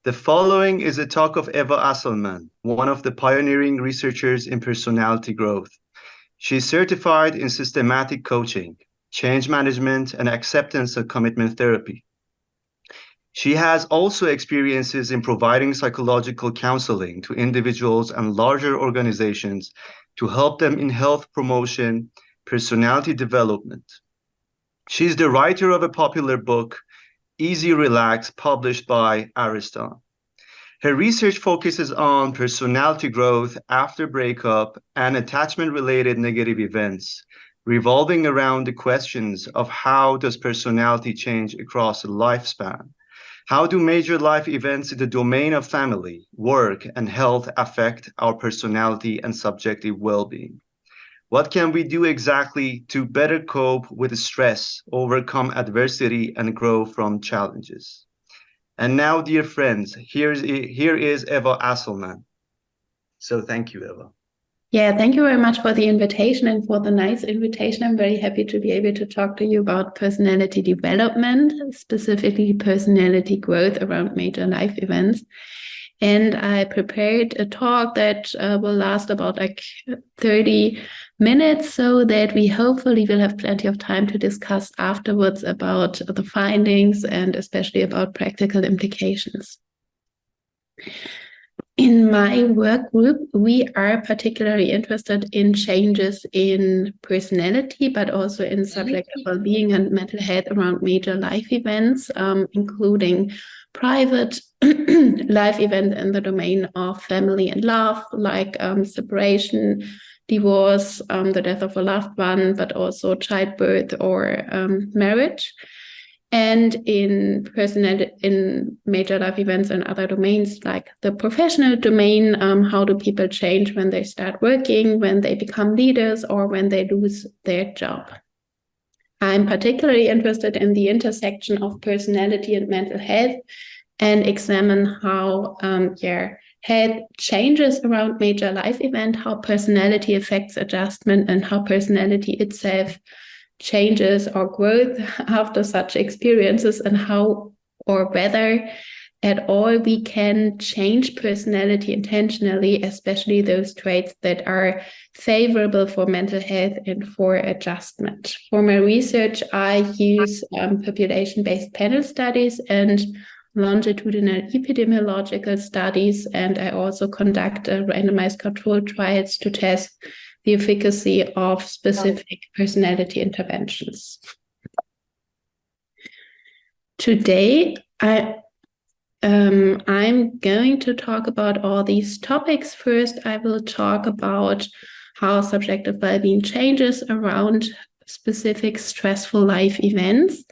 The following is a talk of Eva Asselmann, one of the pioneering researchers in personality growth. She is certified in systematic coaching, change management, and acceptance and commitment therapy. She has also experiences in providing psychological counseling to individuals and larger organizations to help them in health promotion, personality development. She is the writer of a popular book, Easy Relax, published by Ariston. Her research focuses on personality growth after breakup and attachment-related negative events, revolving around the questions of how does personality change across a lifespan? How do major life events in the domain of family, work, and health affect our personality and subjective well-being? What can we do exactly to better cope with stress, overcome adversity, and grow from challenges? And now, dear friends, here is Eva Asselmann. So thank you, Eva. Yeah, thank you very much for the invitation and for the nice invitation. I'm very happy to be able to talk to you about personality development, specifically personality growth around major life events. And I prepared a talk that will last about 30 minutes so that we hopefully will have plenty of time to discuss afterwards about the findings and especially about practical implications. In my work group, we are particularly interested in changes in personality, but also in subjective well-being and mental health around major life events, including private life events in the domain of family and love, like separation, divorce, the death of a loved one, but also childbirth or marriage. And in major life events and other domains, like the professional domain, how do people change when they start working, when they become leaders, or when they lose their job? I'm particularly interested in the intersection of personality and mental health and examine how health changes around major life event, how personality affects adjustment, and how personality itself changes or growth after such experiences, and how or whether at all we can change personality intentionally, especially those traits that are favorable for mental health and for adjustment. For my research, I use population-based panel studies and longitudinal epidemiological studies, and I also conduct randomized controlled trials to test the efficacy of specific personality interventions. Today, I'm going to talk about all these topics. First, I will talk about how subjective well-being changes around specific stressful life events,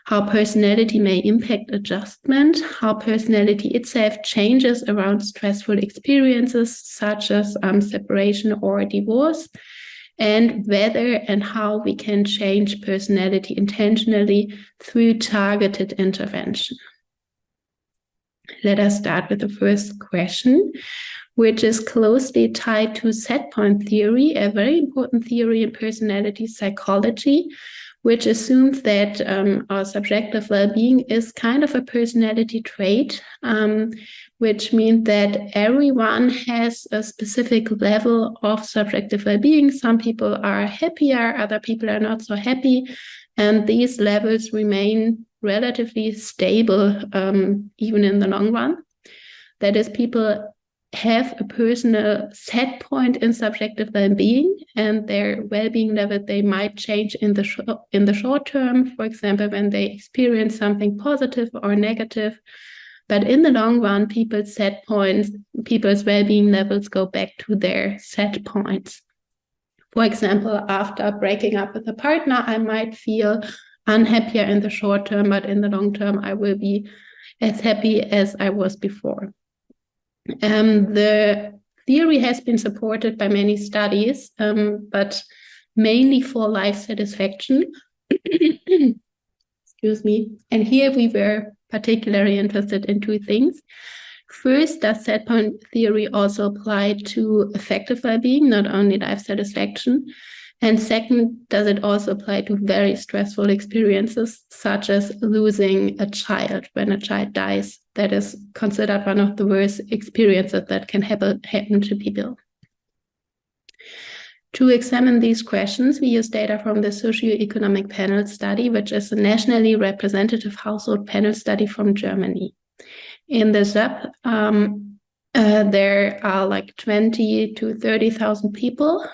how personality may impact adjustment, how personality itself changes around stressful experiences such as separation or divorce, and whether and how we can change personality intentionally through targeted intervention. Let us start with the first question, which is closely tied to set point theory, a very important theory in personality psychology, which assumes that our subjective well-being is kind of a personality trait, which means that everyone has a specific level of subjective well-being. Some people are happier, other people are not so happy, and these levels remain relatively stable even in the long run. That is, people have a personal set point in subjective well-being, and their well-being level, they might change in the short term, for example, when they experience something positive or negative. But in the long run, people's well-being levels go back to their set points. For example, after breaking up with a partner, I might feel unhappier in the short term, but in the long term, I will be as happy as I was before. The theory has been supported by many studies, but mainly for life satisfaction. Excuse me. And here we were particularly interested in two things. First, does set point theory also apply to affective well-being, not only life satisfaction? And second, does it also apply to very stressful experiences, such as losing a child when a child dies? That is considered one of the worst experiences that can happen to people. To examine these questions, we use data from the Socioeconomic Panel Study, which is a nationally representative household panel study from Germany. In the ZUP, there are like 20 to 30,000 people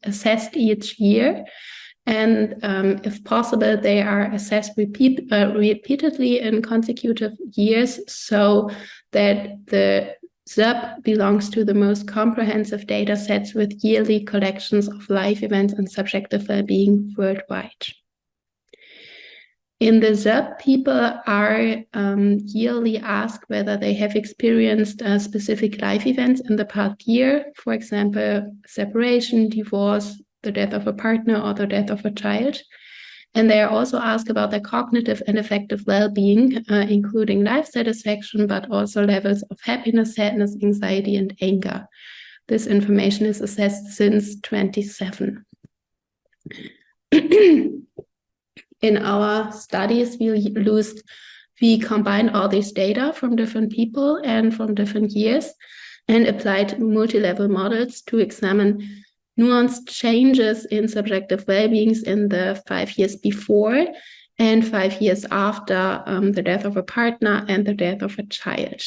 assessed each year. And if possible, they are assessed repeatedly in consecutive years so that the ZUP belongs to the most comprehensive data sets with yearly collections of life events and subjective well-being worldwide. In the ZUP, people are yearly asked whether they have experienced specific life events in the past year, for example, separation, divorce, the death of a partner, or the death of a child. And they are also asked about their cognitive and affective well-being, including life satisfaction, but also levels of happiness, sadness, anxiety, and anger. This information is assessed since 2007. In our studies, we combined all this data from different people and from different years and applied multi-level models to examine nuanced changes in subjective well-beings in the 5 years before and 5 years after the death of a partner and the death of a child.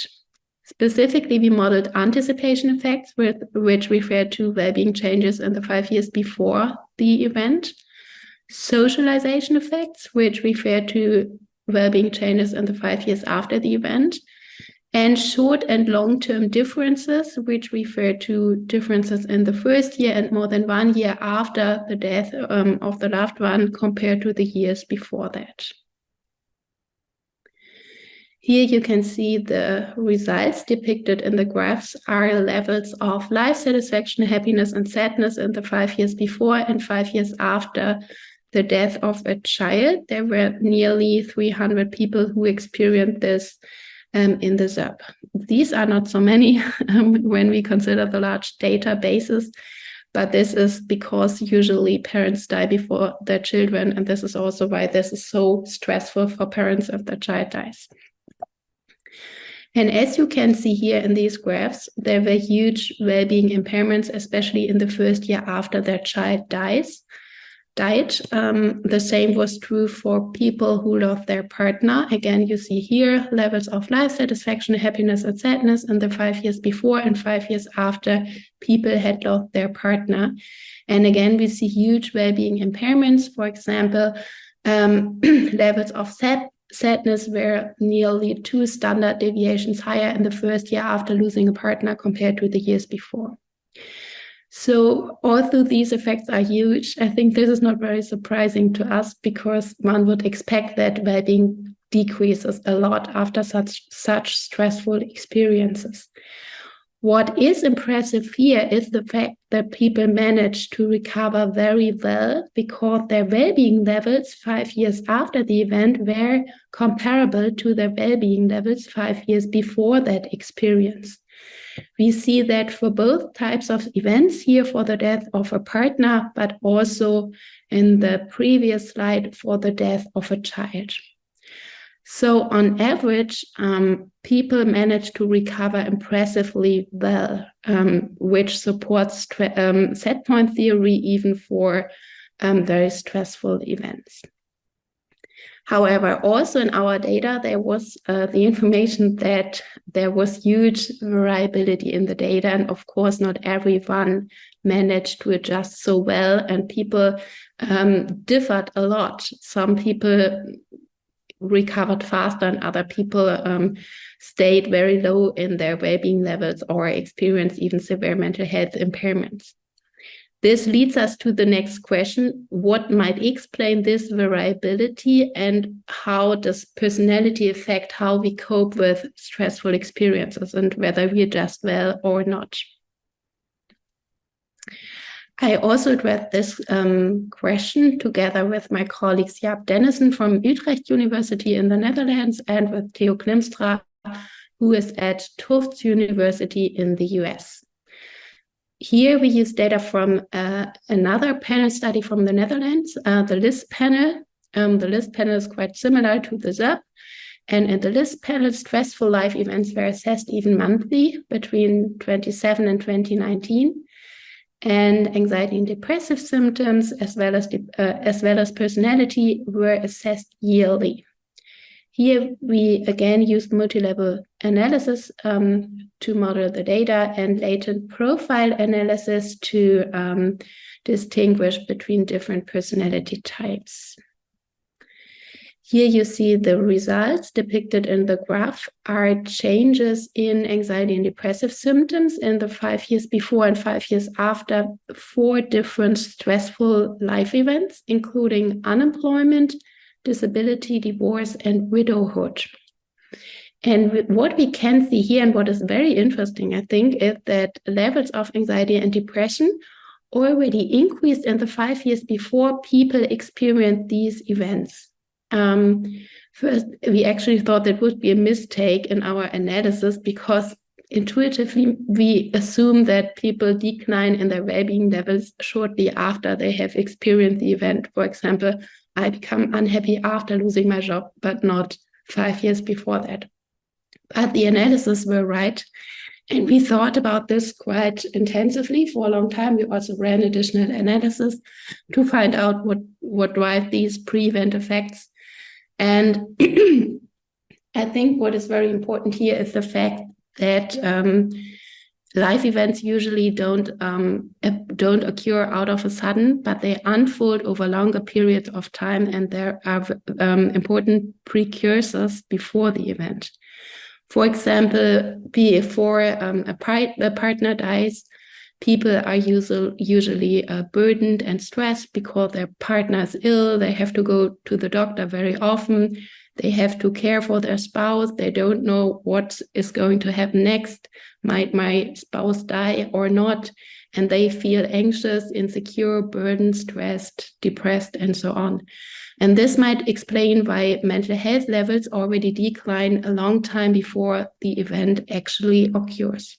Specifically, we modeled anticipation effects, which refer to well-being changes in the 5 years before the event, socialization effects, which refer to well-being changes in the 5 years after the event, and short and long-term differences, which refer to differences in the first year and more than 1 year after the death of the loved one compared to the years before that. Here you can see the results depicted in the graphs are levels of life satisfaction, happiness, and sadness in the 5 years before and 5 years after the death of a child. There were nearly 300 people who experienced this in the ZUP. These are not so many when we consider the large databases, but this is because usually parents die before their children, and this is also why this is so stressful for parents if their child dies. And as you can see here in these graphs, there were huge well-being impairments, especially in the first year after their child died. The same was true for people who lost their partner. Again, you see here levels of life satisfaction, happiness, and sadness in the 5 years before and 5 years after people had lost their partner. And again, we see huge well-being impairments. For example, levels of sadness were nearly 2 standard deviations higher in the first year after losing a partner compared to the years before. So although these effects are huge, I think this is not very surprising to us because one would expect that well-being decreases a lot after such stressful experiences. What is impressive here is the fact that people manage to recover very well because their well-being levels 5 years after the event were comparable to their well-being levels 5 years before that experience. We see that for both types of events here for the death of a partner, but also in the previous slide for the death of a child. So on average, people manage to recover impressively well, which supports set point theory even for very stressful events. However, also in our data, there was the information that there was huge variability in the data. And of course, not everyone managed to adjust so well, and people differed a lot. Some people recovered faster and other people stayed very low in their well-being levels or experienced even severe mental health impairments. This leads us to the next question: what might explain this variability, and how does personality affect how we cope with stressful experiences and whether we adjust well or not? I also addressed this question together with my colleagues Jaap Dennissen from Utrecht University in the Netherlands and with Theo Klimstra, who is at Tufts University in the US. Here we use data from another panel study from the Netherlands, the LIST panel. The LIST panel is quite similar to the ZUP. And in the LIST panel, stressful life events were assessed even monthly between 2017 and 2019. And anxiety and depressive symptoms, as well as personality, were assessed yearly. Here we again used multi-level analysis to model the data and latent profile analysis to distinguish between different personality types. Here you see the results depicted in the graph are changes in anxiety and depressive symptoms in the 5 years before and 5 years after 4 different stressful life events, including unemployment, disability, divorce, and widowhood. And what we can see here, and what is very interesting, I think, is that levels of anxiety and depression already increased in the 5 years before people experienced these events. First, we actually thought that would be a mistake in our analysis because intuitively we assume that people decline in their well-being levels shortly after they have experienced the event. For example, I become unhappy after losing my job, but not 5 years before that. But the analysis were right. And we thought about this quite intensively for a long time. We also ran additional analysis to find out what drive these pre-event effects. And I think what is very important here is the fact that life events usually don't occur out of a sudden, but they unfold over longer periods of time, and there are important precursors before the event. For example, before a partner dies, people are usually burdened and stressed because their partner is ill. They have to go to the doctor very often. They have to care for their spouse. They don't know what is going to happen next. Might my spouse die or not? And they feel anxious, insecure, burdened, stressed, depressed, and so on. And this might explain why mental health levels already decline a long time before the event actually occurs.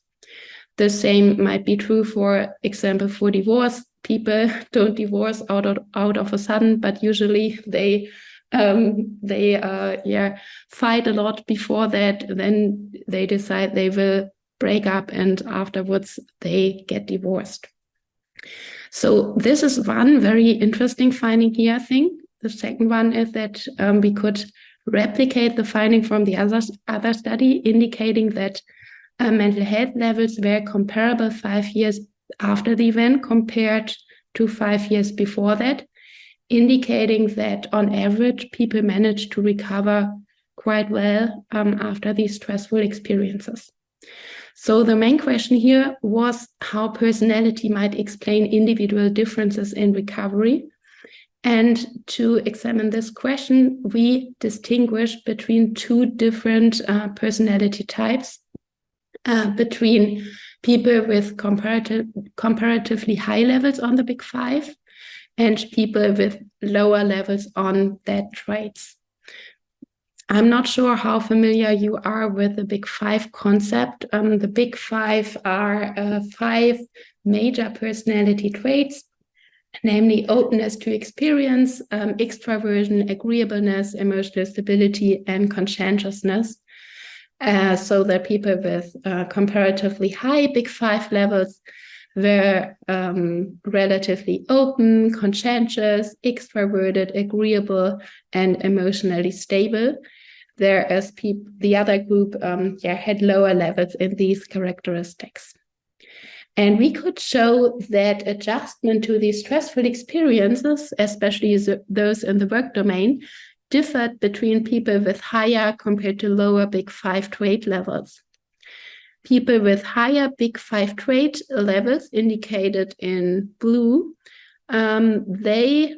The same might be true, for example, for divorce. People don't divorce out of a sudden, but usually they fight a lot before that. Then they decide they will break up, and afterwards they get divorced. So this is one very interesting finding here, I think. The second one is that we could replicate the finding from the other study, indicating that mental health levels were comparable 5 years after the event compared to 5 years before that, indicating that on average, people managed to recover quite well after these stressful experiences. So the main question here was how personality might explain individual differences in recovery. And to examine this question, we distinguish between 2 different personality types, between people with comparatively high levels on the Big 5 and people with lower levels on that traits. I'm not sure how familiar you are with the Big 5 concept. The Big 5 are 5 major personality traits, namely openness to experience, extraversion, agreeableness, emotional stability, and conscientiousness. So that people with comparatively high Big 5 levels were relatively open, conscientious, extroverted, agreeable, and emotionally stable, whereas the other group had lower levels in these characteristics. And we could show that adjustment to these stressful experiences, especially those in the work domain, differed between people with higher compared to lower Big 5 trait levels. People with higher Big 5 trait levels, indicated in blue, they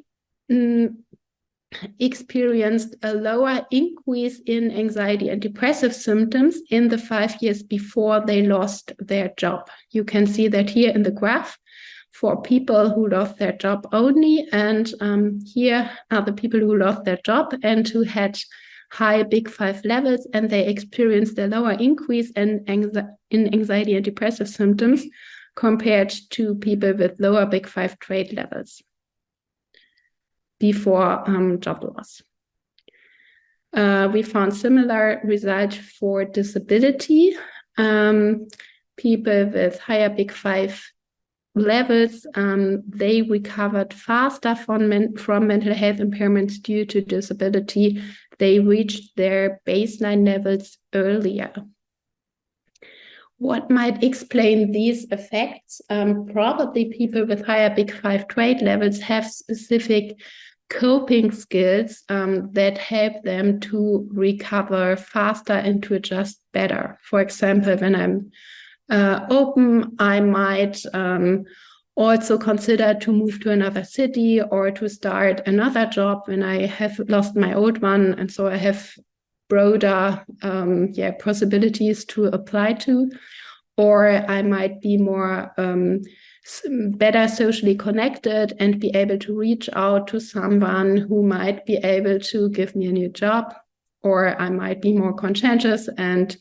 experienced a lower increase in anxiety and depressive symptoms in the 5 years before they lost their job. You can see that here in the graph for people who lost their job only, and here are the people who lost their job and who had high Big 5 levels, and they experienced a lower increase in anxiety and depressive symptoms compared to people with lower Big Five trait levels before job loss. We found similar results for disability. People with higher Big Five levels, they recovered faster from mental health impairments due to disability. They reached their baseline levels earlier. What might explain these effects? Probably people with higher Big Five trait levels have specific coping skills that help them to recover faster and to adjust better. For example, when I'm open, I might also consider to move to another city or to start another job when I have lost my old one, and so I have broader possibilities to apply to. Or I might be more better socially connected and be able to reach out to someone who might be able to give me a new job. Or I might be more conscientious and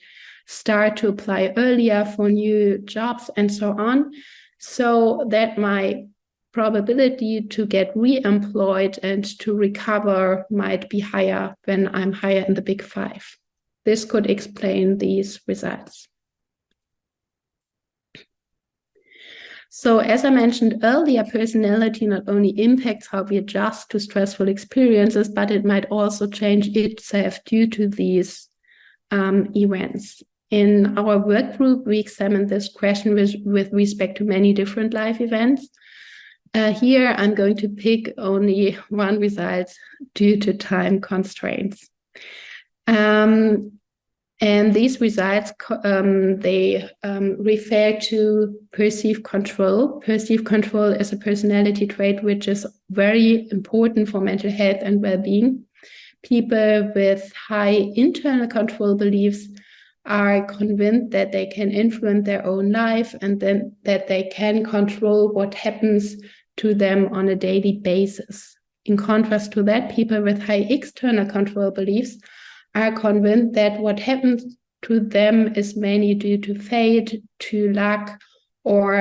start to apply earlier for new jobs and so on, so that my probability to get re-employed and to recover might be higher when I'm higher in the Big Five. This could explain these results. So as I mentioned earlier, personality not only impacts how we adjust to stressful experiences, but it might also change itself due to these events. In our work group, we examined this question with respect to many different life events. Here, I'm going to pick only one result due to time constraints. And these results, they refer to perceived control. Perceived control is a personality trait which is very important for mental health and well-being. People with high internal control beliefs are convinced that they can influence their own life and then that they can control what happens to them on a daily basis. In contrast to that, people with high external control beliefs are convinced that what happens to them is mainly due to fate, to luck, or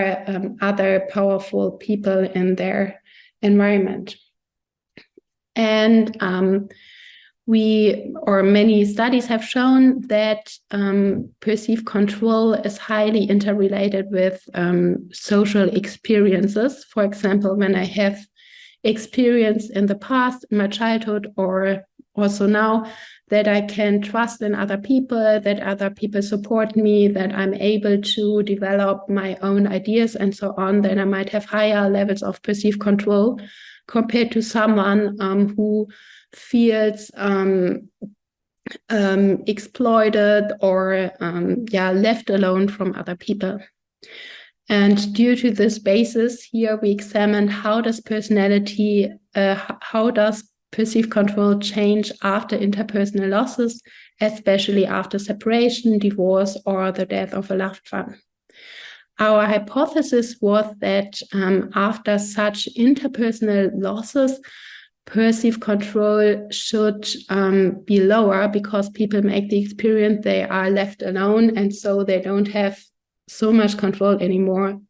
other powerful people in their environment. And many studies have shown that perceived control is highly interrelated with social experiences. For example, when I have experience in the past, in my childhood, or also now, that I can trust in other people, that other people support me, that I'm able to develop my own ideas and so on, then I might have higher levels of perceived control compared to someone who feels exploited or left alone from other people. And due to this basis, here we examined how does perceived control change after interpersonal losses, especially after separation, divorce, or the death of a loved one. Our hypothesis was that after such interpersonal losses, perceived control should be lower because people make the experience they are left alone, and so they don't have so much control anymore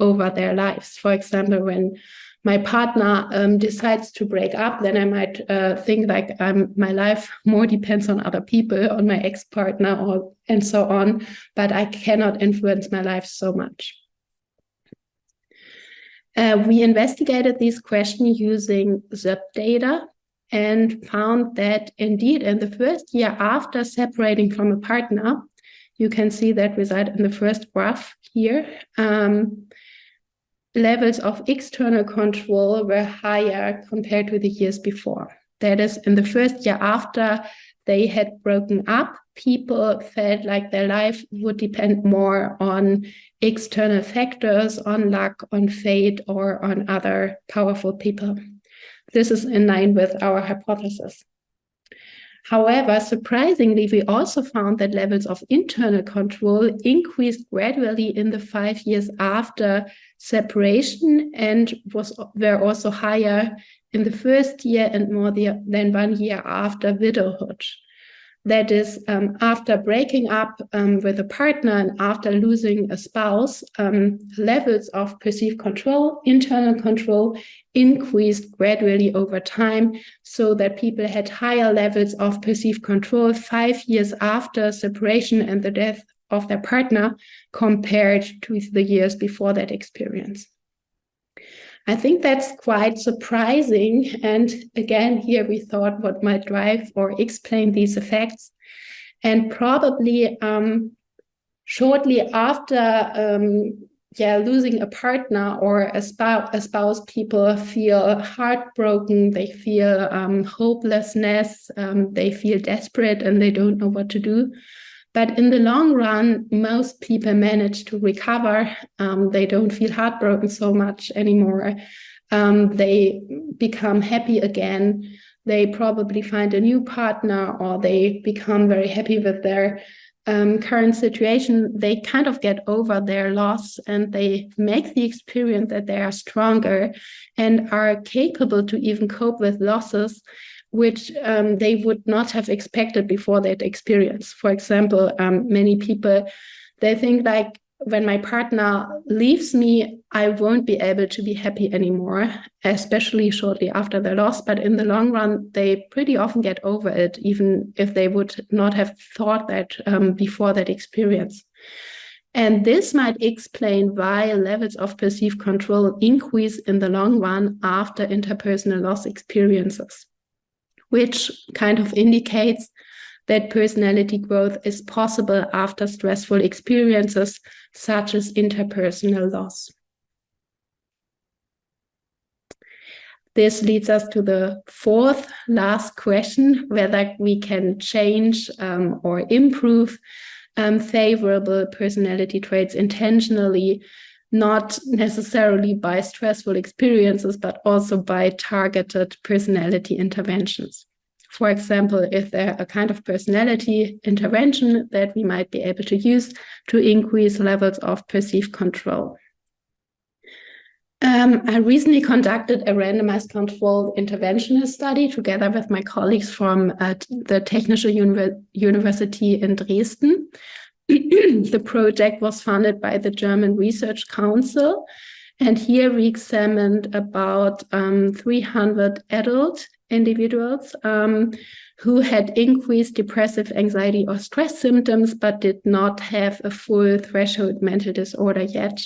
over their lives. For example, when my partner decides to break up, then I might think like my life more depends on other people, on my ex-partner, and so on, but I cannot influence my life so much. We investigated this question using ZEP data and found that indeed in the first year after separating from a partner, you can see that result in the first graph here, levels of external control were higher compared to the years before. That is, in the first year after they had broken up, people felt like their life would depend more on external factors, on luck, on fate, or on other powerful people. This is in line with our hypothesis. However, surprisingly, we also found that levels of internal control increased gradually in the 5 years after separation and were also higher in the first year and more than 1 year after widowhood. That is, after breaking up with a partner and after losing a spouse, levels of perceived control, internal control, increased gradually over time, so that people had higher levels of perceived control 5 years after separation and the death of their partner compared to the years before that experience. I think that's quite surprising. And again, here we thought what might drive or explain these effects. And probably shortly after losing a partner or a spouse, people feel heartbroken, they feel hopelessness, they feel desperate, and they don't know what to do. But in the long run, most people manage to recover. They don't feel heartbroken so much anymore. They become happy again. They probably find a new partner, or they become very happy with their current situation. They kind of get over their loss, and they make the experience that they are stronger and are capable to even cope with losses which they would not have expected before that experience. For example, many people, they think like, when my partner leaves me, I won't be able to be happy anymore, especially shortly after the loss. But in the long run, they pretty often get over it, even if they would not have thought that before that experience. And this might explain why levels of perceived control increase in the long run after interpersonal loss experiences, which kind of indicates that personality growth is possible after stressful experiences such as interpersonal loss. This leads us to the fourth last question, whether we can change or improve favorable personality traits intentionally, not necessarily by stressful experiences, but also by targeted personality interventions. For example, if there a kind of personality intervention that we might be able to use to increase levels of perceived control. I recently conducted a randomized controlled interventionist study together with my colleagues from the Technische University in Dresden. The project was funded by the German Research Council, and here we examined about 300 adult individuals who had increased depressive anxiety or stress symptoms but did not have a full threshold mental disorder yet.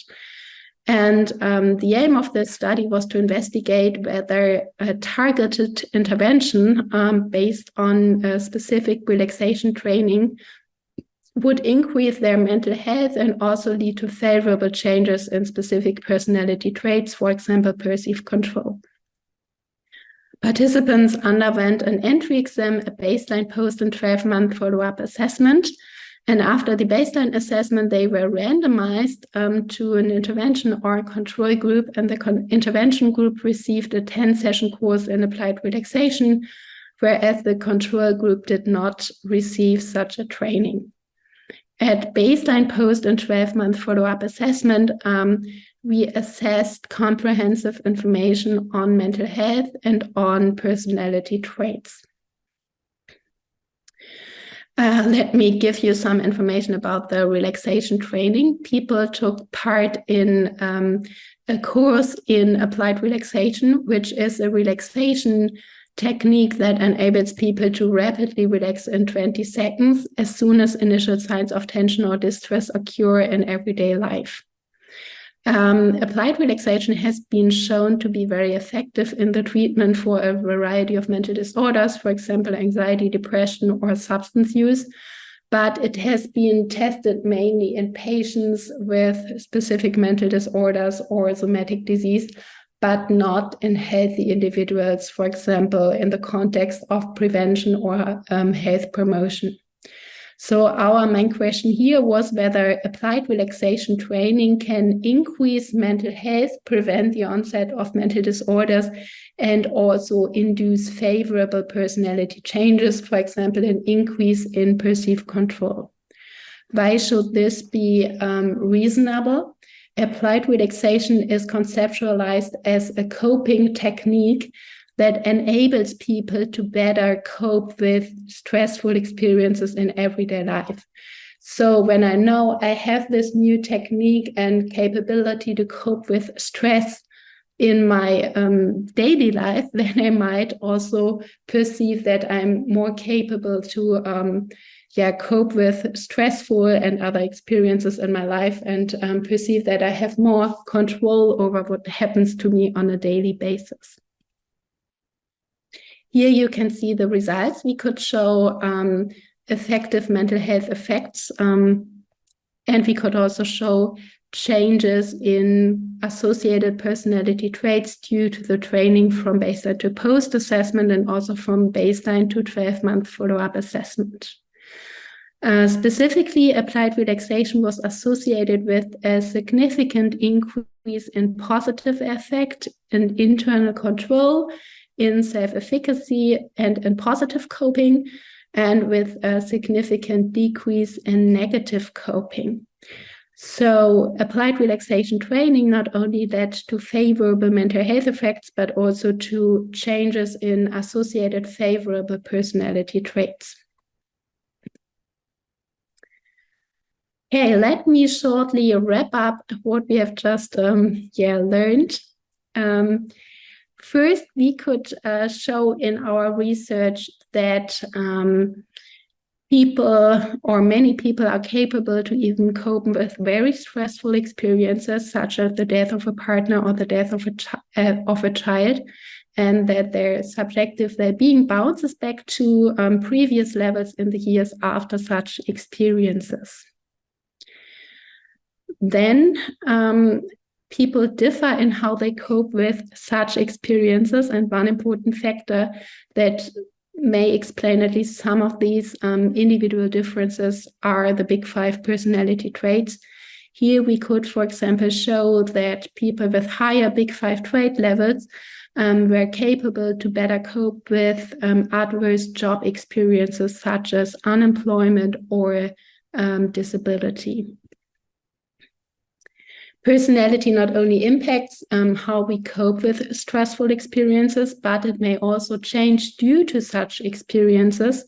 And the aim of this study was to investigate whether a targeted intervention based on a specific relaxation training would increase their mental health and also lead to favorable changes in specific personality traits, for example, perceived control. Participants underwent an entry exam, a baseline, post, and 12-month follow-up assessment. And after the baseline assessment, they were randomized to an intervention or a control group, and the intervention group received a 10-session course in applied relaxation, whereas the control group did not receive such a training. At baseline, post, and 12-month follow-up assessment, we assessed comprehensive information on mental health and on personality traits. Let me give you some information about the relaxation training. People took part in a course in applied relaxation, which is a relaxation technique that enables people to rapidly relax in 20 seconds as soon as initial signs of tension or distress occur in everyday life. Applied relaxation has been shown to be very effective in the treatment for a variety of mental disorders, for example, anxiety, depression, or substance use, but it has been tested mainly in patients with specific mental disorders or somatic disease, but not in healthy individuals, for example, in the context of prevention or health promotion. So our main question here was whether applied relaxation training can increase mental health, prevent the onset of mental disorders, and also induce favorable personality changes, for example, an increase in perceived control. Why should this be reasonable? Applied relaxation is conceptualized as a coping technique that enables people to better cope with stressful experiences in everyday life. So when I know I have this new technique and capability to cope with stress in my daily life, then I might also perceive that I'm more capable to cope with stressful and other experiences in my life, and perceive that I have more control over what happens to me on a daily basis. Here you can see the results. We could show effective mental health effects, and we could also show changes in associated personality traits due to the training from baseline to post-assessment, and also from baseline to 12-month follow-up assessment. Specifically, applied relaxation was associated with a significant increase in positive affect and internal control, in self-efficacy and in positive coping, and with a significant decrease in negative coping. So applied relaxation training not only led to favorable mental health effects, but also to changes in associated favorable personality traits. Okay, let me shortly wrap up what we have just learned. First, we could show in our research that many people are capable to even cope with very stressful experiences, such as the death of a partner or the death of a child, and that their subjective well-being bounces back to previous levels in the years after such experiences. Then people differ in how they cope with such experiences, and one important factor that may explain at least some of these individual differences are the big five personality traits. Here we could, for example, show that people with higher big five trait levels were capable to better cope with adverse job experiences such as unemployment or disability. Personality not only impacts how we cope with stressful experiences, but it may also change due to such experiences.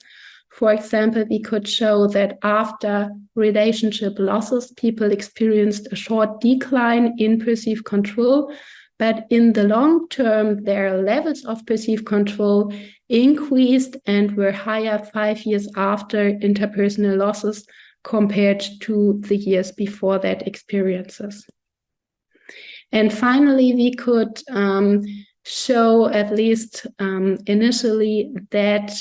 For example, we could show that after relationship losses, people experienced a short decline in perceived control, but in the long term, their levels of perceived control increased and were higher 5 years after interpersonal losses compared to the years before that experiences. And finally, we could show, at least initially, that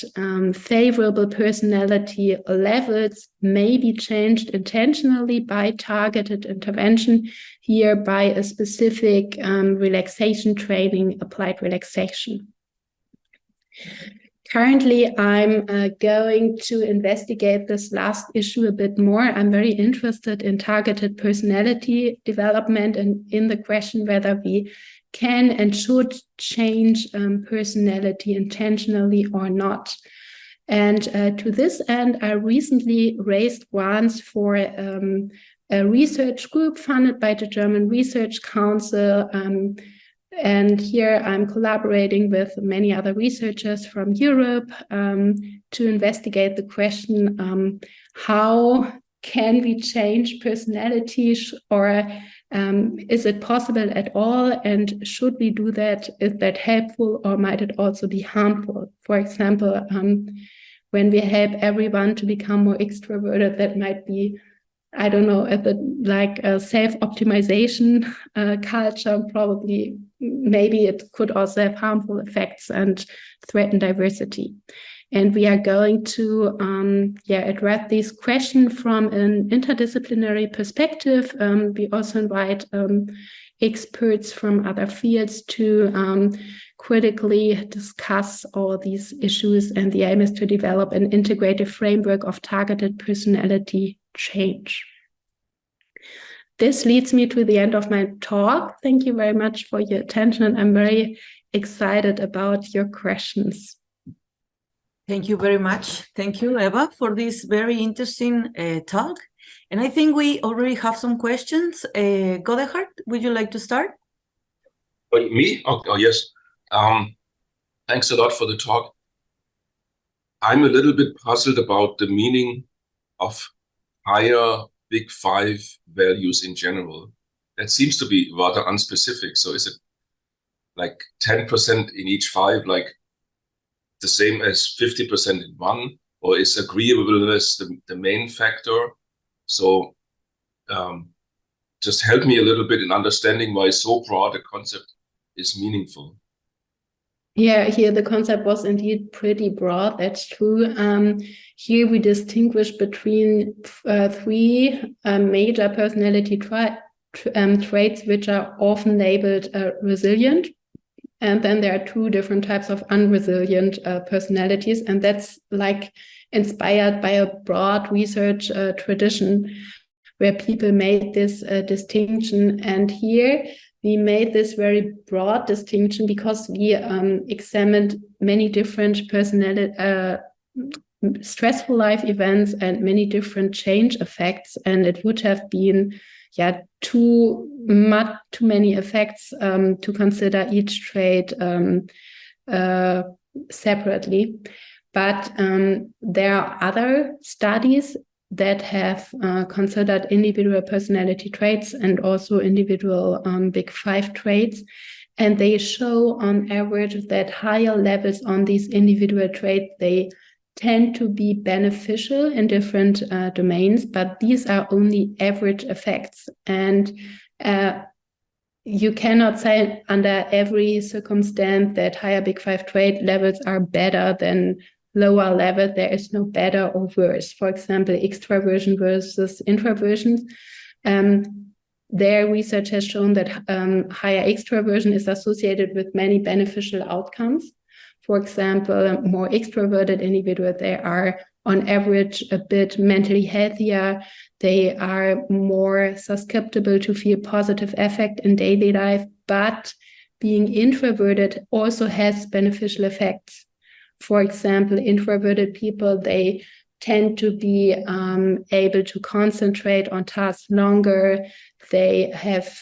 favorable personality levels may be changed intentionally by targeted intervention, here by a specific relaxation training, applied relaxation. Currently, I'm going to investigate this last issue a bit more. I'm very interested in targeted personality development and in the question whether we can and should change personality intentionally or not. And to this end, I recently raised grants for a research group funded by the German Research Council. And here I'm collaborating with many other researchers from Europe to investigate the question, how can we change personalities, or is it possible at all? And should we do that? Is that helpful, or might it also be harmful? For example, when we help everyone to become more extroverted, that might be, I don't know, like a self-optimization culture, probably, maybe it could also have harmful effects and threaten diversity. And we are going to address these questions from an interdisciplinary perspective. We also invite experts from other fields to critically discuss all these issues. And the aim is to develop an integrated framework of targeted personality change. This leads me to the end of my talk. Thank you very much for your attention, and I'm very excited about your questions. Thank you very much. Thank you, Eva, for this very interesting talk. And I think we already have some questions. Godehard, would you like to start? Me? Oh yes. Thanks a lot for the talk. I'm a little bit puzzled about the meaning of higher big five values in general. That seems to be rather unspecific. So is it like 10% in each five, like the same as 50% in one, or is agreeableness the main factor? So just help me a little bit in understanding why so broad a concept is meaningful. Yeah, here the concept was indeed pretty broad. That's true. Here we distinguish between three major personality traits, which are often labeled resilient. And then there are two different types of unresilient personalities. And that's like inspired by a broad research tradition where people made this distinction. And here we made this very broad distinction because we examined many different stressful life events and many different change effects. And it would have been too many effects to consider each trait separately. But there are other studies that have considered individual personality traits and also individual big five traits. And they show on average that higher levels on these individual traits, they tend to be beneficial in different domains, but these are only average effects. And you cannot say under every circumstance that higher big five trait levels are better than lower level. There is no better or worse. For example, extraversion versus introversion. Their research has shown that higher extraversion is associated with many beneficial outcomes. For example, a more extroverted individual, they are on average a bit mentally healthier. They are more susceptible to feel positive affect in daily life, but being introverted also has beneficial effects. For example, introverted people, they tend to be able to concentrate on tasks longer. They have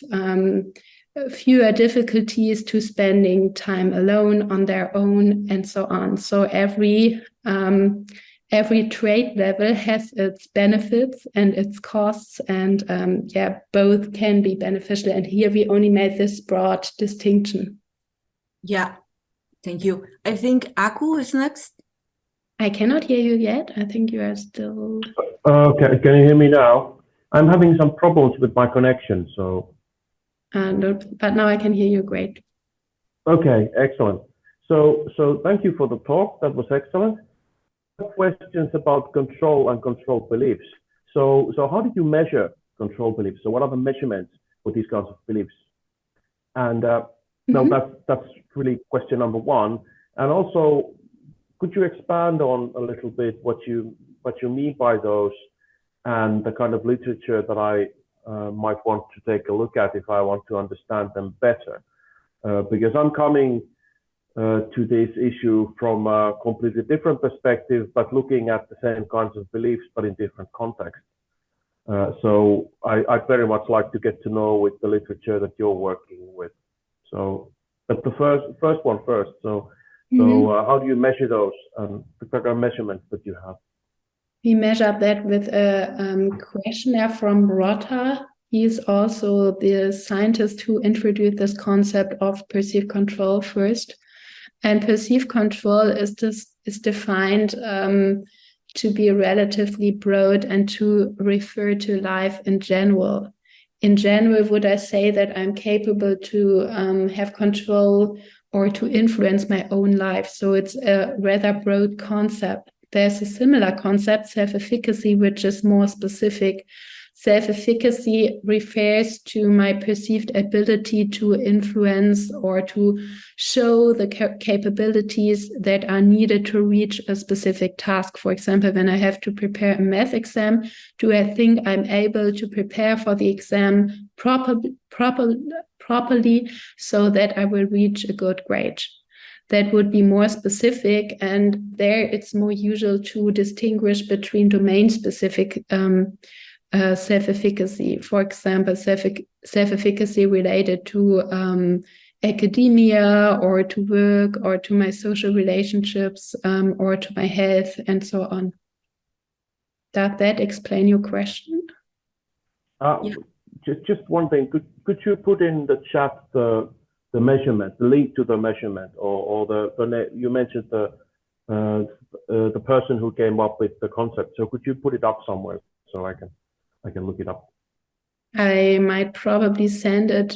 fewer difficulties to spending time alone on their own and so on. So every trait level has its benefits and its costs, and both can be beneficial. And here we only made this broad distinction. Yeah, thank you. I think Aku is next. I cannot hear you yet. I think you are still... Okay, can you hear me now? I'm having some problems with my connection, so... No, but now I can hear you great. Okay, excellent. So thank you for the talk. That was excellent. Questions about control and control beliefs. So how did you measure control beliefs? So what are the measurements for these kinds of beliefs? And no, that's really question number one. And also, could you expand on a little bit what you mean by those and the kind of literature that I might want to take a look at if I want to understand them better, because I'm coming to this issue from a completely different perspective, but looking at the same kinds of beliefs, but in different contexts. So I'd very much like to get to know with the literature that you're working with. So, but the first one first. So how do you measure those the kind of measurements that you have? We measured that with a questionnaire from Rotter. He's also the scientist who introduced this concept of perceived control first. And perceived control is defined to be relatively broad and to refer to life in general. In general, would I say that I'm capable to have control or to influence my own life? So it's a rather broad concept. There's a similar concept, self-efficacy, which is more specific. Self-efficacy refers to my perceived ability to influence or to show the capabilities that are needed to reach a specific task. For example, when I have to prepare a math exam, do I think I'm able to prepare for the exam properly so that I will reach a good grade? That would be more specific, and there it's more usual to distinguish between domain-specific self-efficacy. For example, self-efficacy related to academia or to work or to my social relationships or to my health and so on. Does that explain your question? Yeah. Just one thing. Could you put in the chat the measurement, the link to the measurement, or you mentioned the person who came up with the concept. So could you put it up somewhere so I can look it up? I might probably send it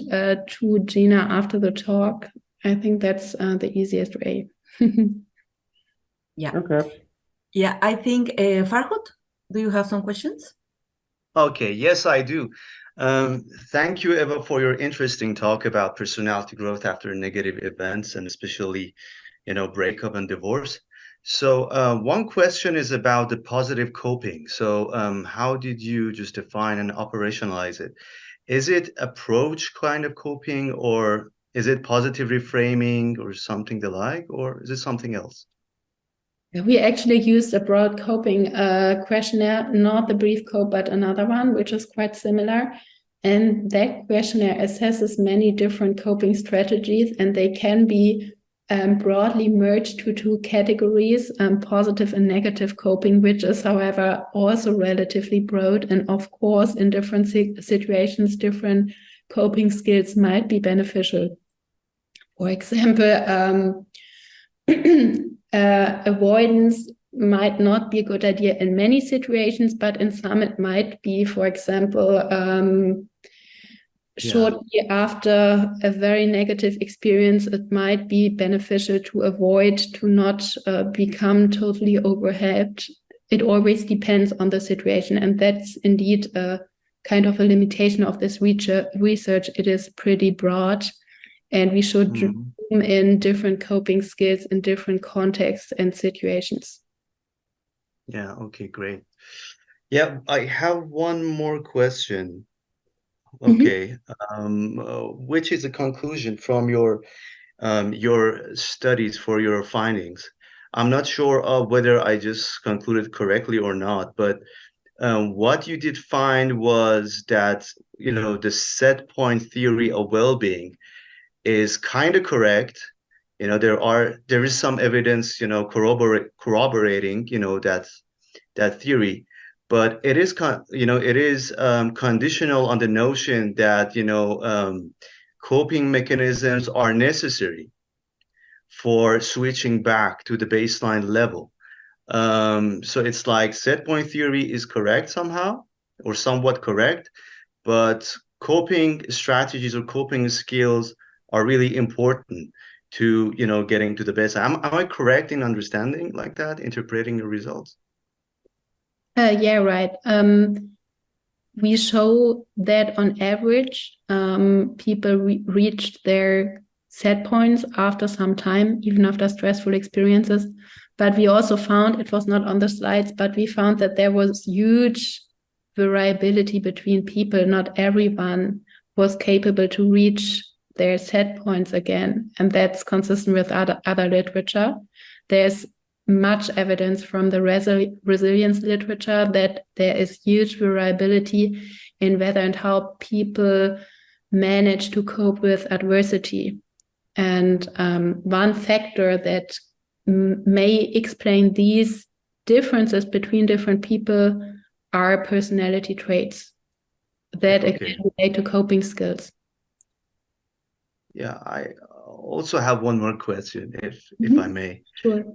to Gina after the talk. I think that's the easiest way. Yeah. Okay. Yeah, I think Farhud, do you have some questions? Okay, yes, I do. Thank you, Eva, for your interesting talk about personality growth after negative events, and especially, breakup and divorce. So one question is about the positive coping. So how did you just define and operationalize it? Is it approach kind of coping, or is it positive reframing or something the like, or is it something else? We actually used a broad coping questionnaire, not the brief cope, but another one, which is quite similar. And that questionnaire assesses many different coping strategies, and they can be broadly merged to two categories, positive and negative coping, which is, however, also relatively broad. And of course, in different situations, different coping skills might be beneficial. For example, avoidance might not be a good idea in many situations, but in some it might be. For example, shortly after a very negative experience, it might be beneficial to avoid, to not become totally overhelped. It always depends on the situation, and that's indeed a kind of a limitation of this research. It is pretty broad, and we should zoom in different coping skills in different contexts and situations. Yeah, okay, great. Yeah, I have one more question. Okay, which is a conclusion from your studies for your findings. I'm not sure of whether I just concluded correctly or not, but what you did find was that, the set point theory of well-being is kind of correct. There is some evidence, corroborating, that theory, but it is conditional on the notion that coping mechanisms are necessary for switching back to the baseline level. So it's like set point theory is correct somehow, or somewhat correct, but coping strategies or coping skills are really important to getting to the baseline. Am I correct in understanding like that, interpreting the results? Yeah, right. We show that on average, people reached their set points after some time, even after stressful experiences. But we also found, it was not on the slides, but we found that there was huge variability between people. Not everyone was capable to reach their set points again. And that's consistent with other literature. There's much evidence from the resilience literature that there is huge variability in whether and how people manage to cope with adversity. And one factor that may explain these differences between different people are personality traits that again relate to coping skills. Yeah, I also have one more question, if I may. Sure.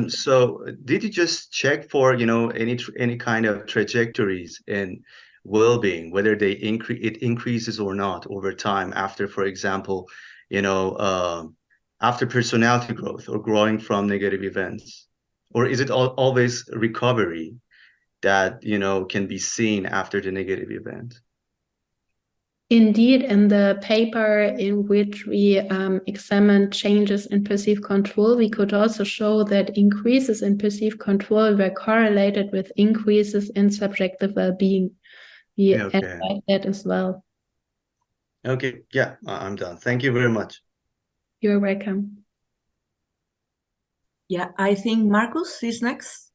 So did you just check for any kind of trajectories in well-being, whether it increases or not over time after, for example, after personality growth or growing from negative events, or is it always recovery that can be seen after the negative event? Indeed, in the paper in which we examined changes in perceived control, we could also show that increases in perceived control were correlated with increases in subjective well-being. We analyzed that as well. Okay, yeah, I'm done. Thank you very much. You're welcome. Yeah, I think Marcus is next.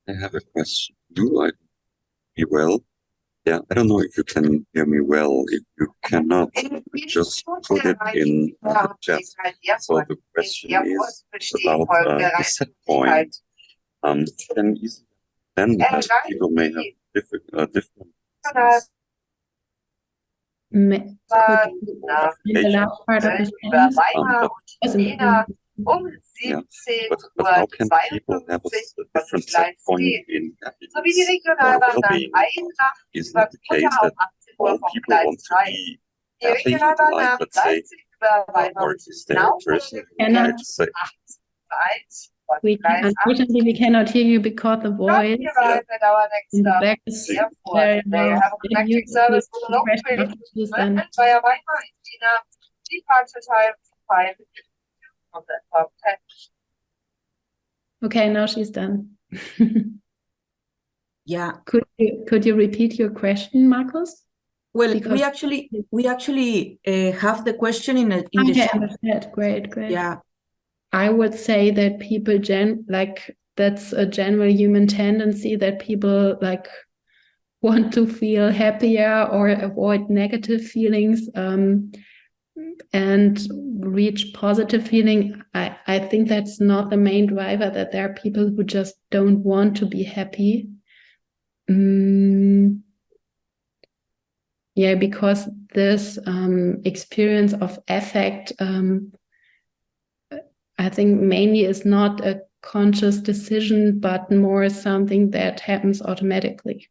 I have a question. Do I be well Yeah, I don't know if you can hear me well. If you cannot, just put it in the chat. So the question is about the set point. Can easily then people may have different Could you the last part of the sentence? yeah, but how can people have a different set point in happiness or well-being? Is it the case that all people want to be happy, like let's say, or is there a person who would to say? Unfortunately, we cannot hear you because the voice in the back is very low. If you repeat the question after this, then okay, now she's done. Yeah. Could you repeat your question, Marcus? Well, Because we actually have the question in the chat. Understood. Great. Yeah. I would say that people that's a general human tendency that people like want to feel happier or avoid negative feelings and reach positive feeling. I think that's not the main driver, that there are people who just don't want to be happy. Yeah, because this experience of affect I think mainly is not a conscious decision, but more something that happens automatically.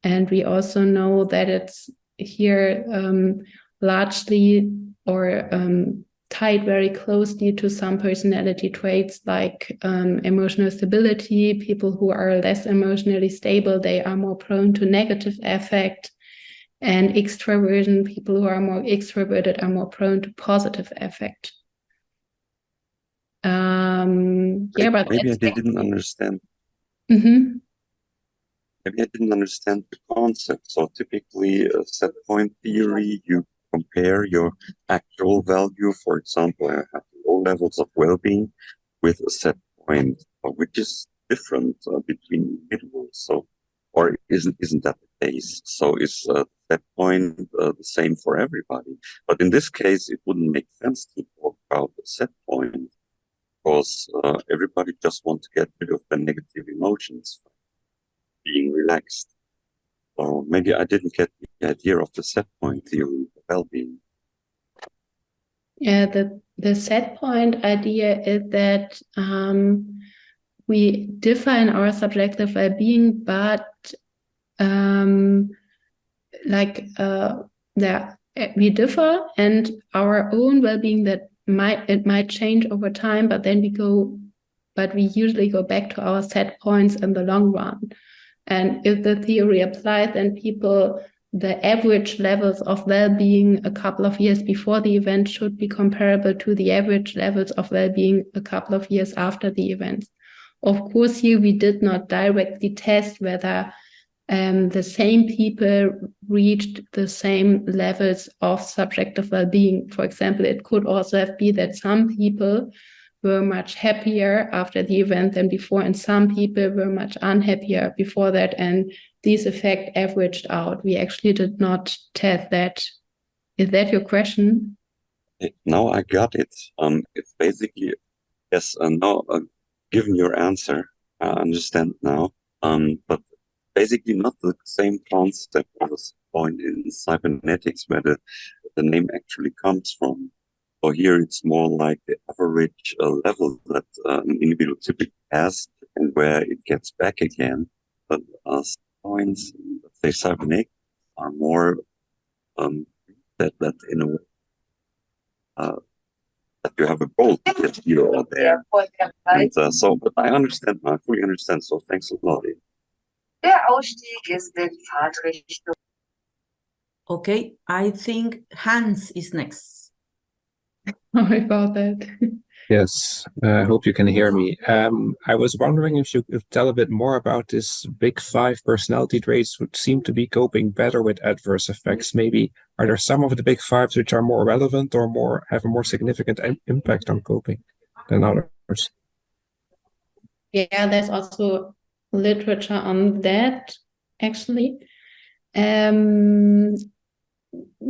And we also know that it's here largely or tied very closely to some personality traits like emotional stability. People who are less emotionally stable, they are more prone to negative affect. And extroversion, people who are more extroverted are more prone to positive affect. Yeah, but maybe I didn't understand. Mm-hmm. Maybe I didn't understand the concept. So typically, set point theory, you compare your actual value. For example, I have low levels of well-being with a set point, which is different between individuals. So, or isn't that the case? So is set point the same for everybody? But in this case, it wouldn't make sense to talk about the set point, because everybody just wants to get rid of the negative emotions, being relaxed. So maybe I didn't get the idea of the set point theory, well-being. Yeah, the set point idea is that we differ in our subjective well-being, but we differ, and our own well-being that might change over time, but we usually go back to our set points in the long run. And if the theory applies, then the average levels of well-being a couple of years before the event should be comparable to the average levels of well-being a couple of years after the event. Of course, here we did not directly test whether the same people reached the same levels of subjective well-being. For example, it could also have been that some people were much happier after the event than before, and some people were much unhappier before that, and these effects averaged out. We actually did not test that. Is that your question? Now I got it. It's basically, yes, no, given your answer, I understand now. But basically not the same concept as point in cybernetics, where the name actually comes from. So here it's more like the average level that an individual typically has, and where it gets back again. But points, let's say cybernetics, are more that in a way that you have a goal to get here or there. And but I understand, I fully understand. So thanks a lot. Okay, I think Hans is next. Sorry about that. Yes, I hope you can hear me. I was wondering if you could tell a bit more about this big 5 personality traits which seem to be coping better with adverse effects. Maybe are there some of the big 5 which are more relevant or have a more significant impact on coping than others? Yeah, there's also literature on that. actually.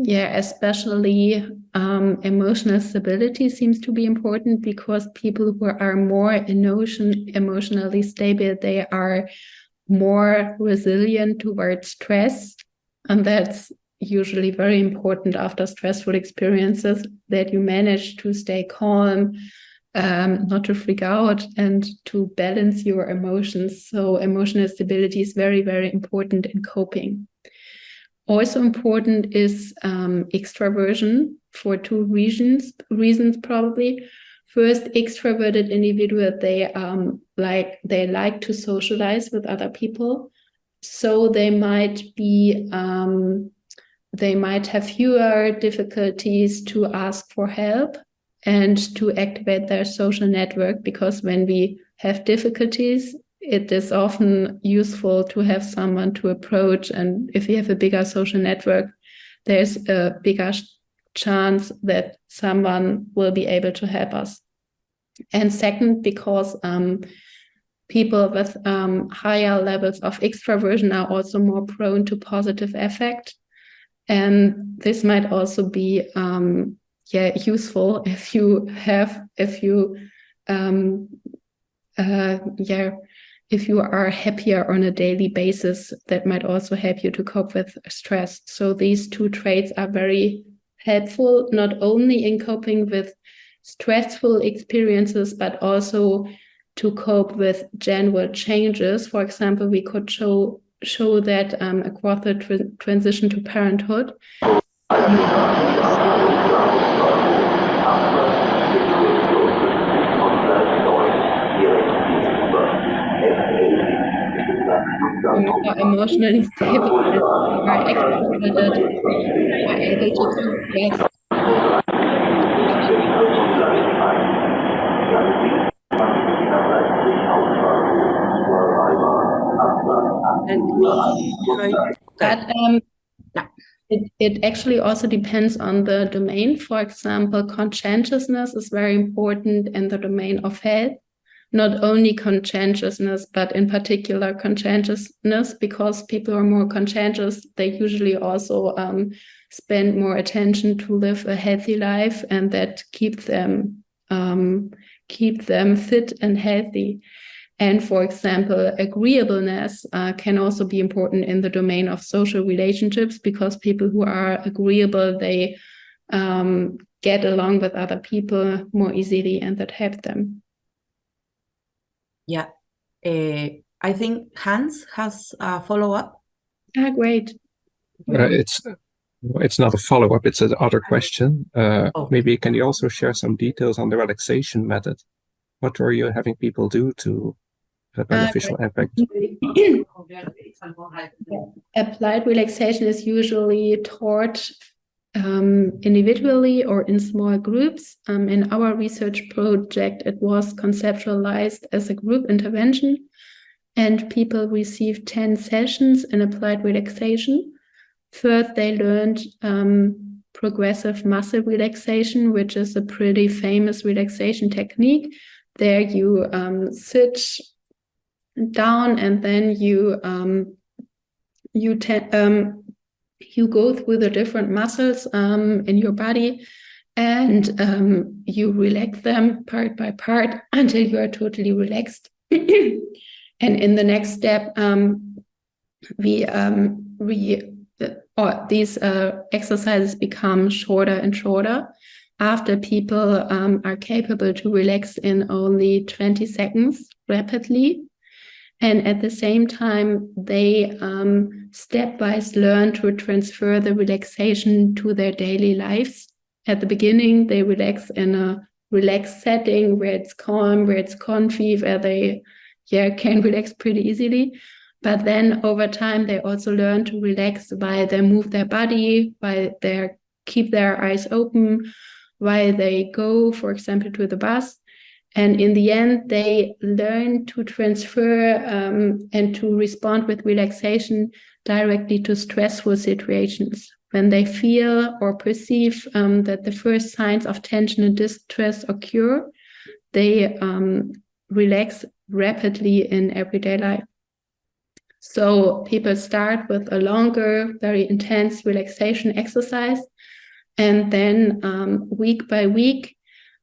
Especially emotional stability seems to be important, because people who are more emotionally stable, they are more resilient towards stress. And that's usually very important after stressful experiences, that you manage to stay calm, not to freak out, and to balance your emotions. So emotional stability is very, very important in coping. Also important is extraversion, for two reasons probably. First, extroverted individuals, they like to socialize with other people, so they might have fewer difficulties to ask for help and to activate their social network, because when we have difficulties, it is often useful to have someone to approach, and if you have a bigger social network, there's a bigger chance that someone will be able to help us. And second, because people with higher levels of extraversion are also more prone to positive affect, and this might also be useful if you are happier on a daily basis. That might also help you to cope with stress. So these two traits are very helpful, not only in coping with stressful experiences, but also to cope with general changes. For example, we could show that across the transition to parenthood, more emotionally stable and more extroverted, are able to cope with it actually also depends on the domain. For example, conscientiousness is very important in the domain of health. Not only conscientiousness, but in particular conscientiousness, because people are more conscientious, they usually also spend more attention to live a healthy life, and that keep them fit and healthy. And for example, agreeableness can also be important in the domain of social relationships, because people who are agreeable, they get along with other people more easily, and that helps them. Yeah, I think Hans has a follow-up. Great. It's not a follow-up, it's another question. Maybe can you also share some details on the relaxation method? What were you having people do to have beneficial impact? Applied relaxation is usually taught individually or in small groups. In our research project, it was conceptualized as a group intervention, and people received 10 sessions in applied relaxation. First, they learned progressive muscle relaxation, which is a pretty famous relaxation technique. There you sit down, and then you go through the different muscles in your body, and you relax them part by part until you are totally relaxed. And in the next step, these exercises become shorter and shorter after people are capable to relax in only 20 seconds rapidly. And at the same time, they stepwise learn to transfer the relaxation to their daily lives. At the beginning, they relax in a relaxed setting where it's calm, where it's comfy, where they can relax pretty easily. But then over time, they also learn to relax while they move their body, while they keep their eyes open, while they go, for example, to the bus. And in the end, they learn to transfer and to respond with relaxation directly to stressful situations. When they feel or perceive that the first signs of tension and distress occur, they relax rapidly in everyday life. So people start with a longer, very intense relaxation exercise, and then week by week,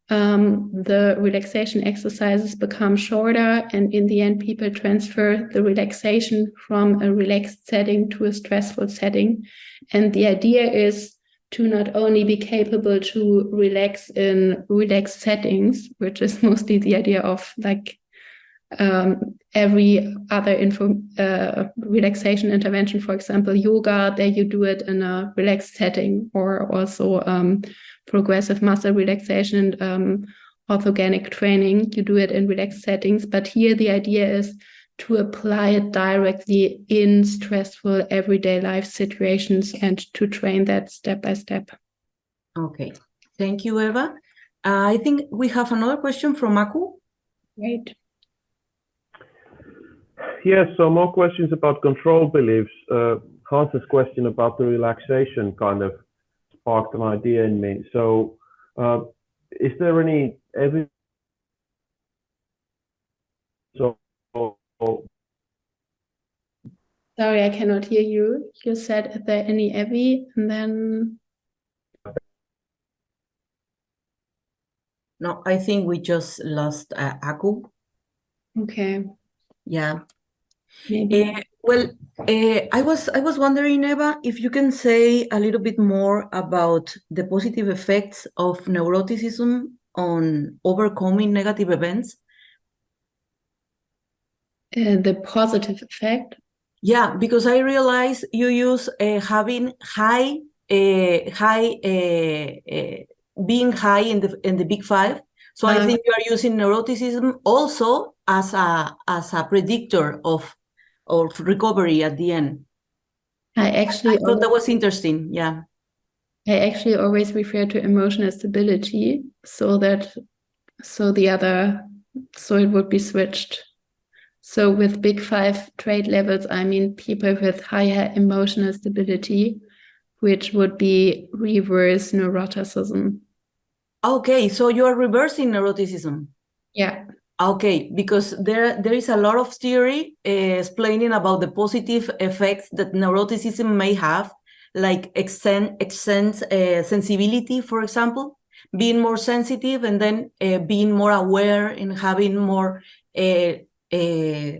the relaxation exercises become shorter, and in the end, people transfer the relaxation from a relaxed setting to a stressful setting. And the idea is to not only be capable to relax in relaxed settings, which is mostly the idea of like every other relaxation intervention, for example, yoga, there you do it in a relaxed setting, or also progressive muscle relaxation and orthogenic training, you do it in relaxed settings. But here the idea is to apply it directly in stressful everyday life situations and to train that step by step. Okay, thank you, Eva. I think we have another question from Aku. Great. Yes, so more questions about control beliefs. Hans's question about the relaxation kind of sparked an idea in me. So, is there any evidence? Sorry, I cannot hear you. You said, is there any Evie? And then... No, I think we just lost Aku. Okay. Yeah. Maybe. I was wondering, Eva, if you can say a little bit more about the positive effects of neuroticism on overcoming negative events. The positive effect. Yeah, because I realize you use having being high in the big five. So I think you are using neuroticism also as a predictor of recovery at the end. I thought that was interesting. Yeah. I actually always refer to emotional stability, so it would be switched. So with big five trait levels, I mean people with higher emotional stability, which would be reverse neuroticism. Okay, so you are reversing neuroticism. Yeah. Okay, because there is a lot of theory explaining about the positive effects that neuroticism may have, like sensibility, for example, being more sensitive and then being more aware and having more you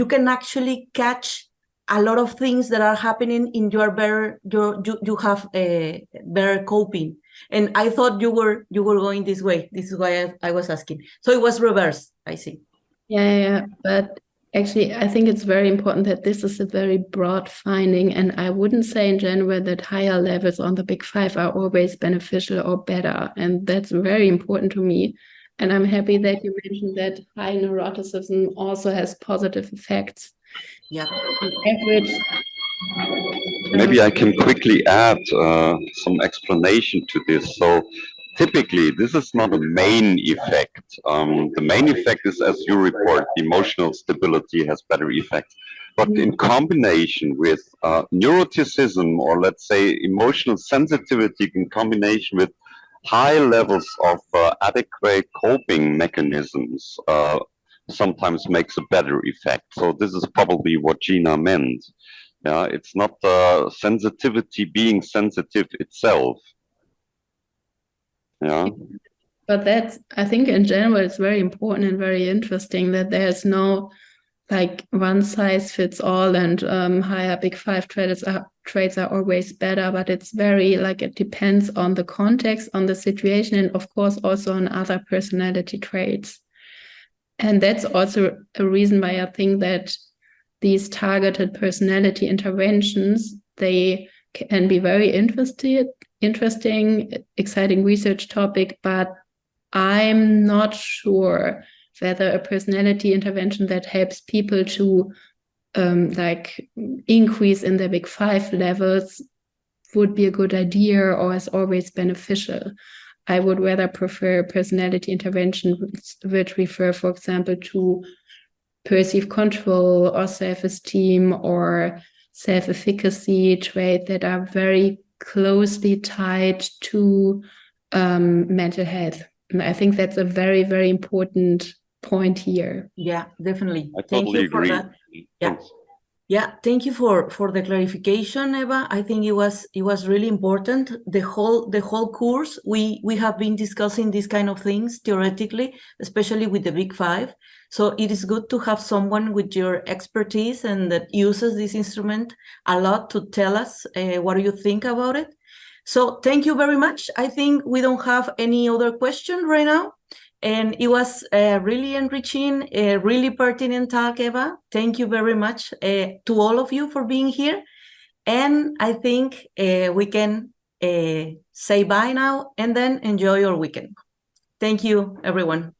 can actually catch a lot of things that are happening in your you have better coping. And I thought you were going this way. This is why I was asking. So it was reverse, I see. Yeah. But actually, I think it's very important that this is a very broad finding. And I wouldn't say in general that higher levels on the big five are always beneficial or better. And that's very important to me. And I'm happy that you mentioned that high neuroticism also has positive effects. Yeah. Average. Maybe I can quickly add some explanation to this. So typically, this is not a main effect. The main effect is, as you report, emotional stability has better effects. But in combination with neuroticism, or let's say emotional sensitivity in combination with high levels of adequate coping mechanisms sometimes makes a better effect. So this is probably what Gina meant. Yeah, it's not sensitivity being sensitive itself. Yeah. But that's, I think in general, it's very important and very interesting that there's no like one size fits all and higher big five traits are always better, but it's very like it depends on the context, on the situation, and of course also on other personality traits. And that's also a reason why I think that these targeted personality interventions, they can be very interesting, exciting research topic, but I'm not sure whether a personality intervention that helps people to like increase in their big five levels would be a good idea or is always beneficial. I would rather prefer personality interventions which refer, for example, to perceived control or self-esteem or self-efficacy traits that are very closely tied to mental health. And I think that's a very, very important point here. Yeah, definitely. I Thank totally you for agree. that. Yeah. Thanks. Yeah, thank you for the clarification, Eva. I think it was really important. The whole course we have been discussing these kind of things theoretically, especially with the Big Five. So it is good to have someone with your expertise and that uses this instrument a lot to tell us what do you think about it. So thank you very much. I think we don't have any other question right now. And it was really enriching, really pertinent talk, Eva. Thank you very much to all of you for being here. And I think we can say bye now and then enjoy your weekend. Thank you, everyone.